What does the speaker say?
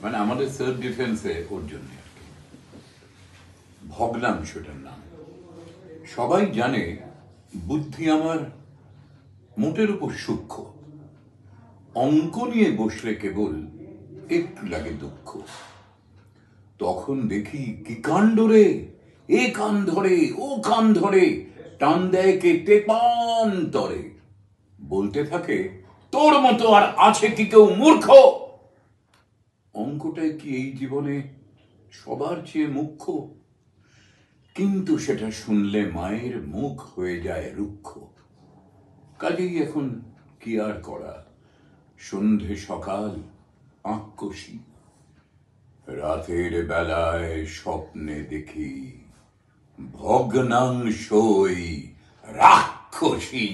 মানে আমাদের সেলফ ডিফেন্সে ওর জন্য আর কি ভগ্নাংশটার নাম। সবাই জানে বুদ্ধি আমার মোটের উপর সূক্ষ্ম, অঙ্ক নিয়ে বসলে কেবল একটু লাগে দুঃখ। তখন দেখি কি কাণ্ড রে, এ কান ধরে ও কান ধরে, টান দেয় কে তেপান্তরে, বলতে থাকে তোর মতো আর আছে কি কেউ মূর্খ। অঙ্কটাই কি এই জীবনে সবার চেয়ে মুখ্য? কিন্তু সেটা শুনলে মায়ের মুখ হয়ে যায় রুক্ষ। কাজেই এখন কি আর করা, সন্ধে সকাল আঁককষি, রাতের বেলায় স্বপ্নে দেখি ভগ্নাংশই রাক্ষসী।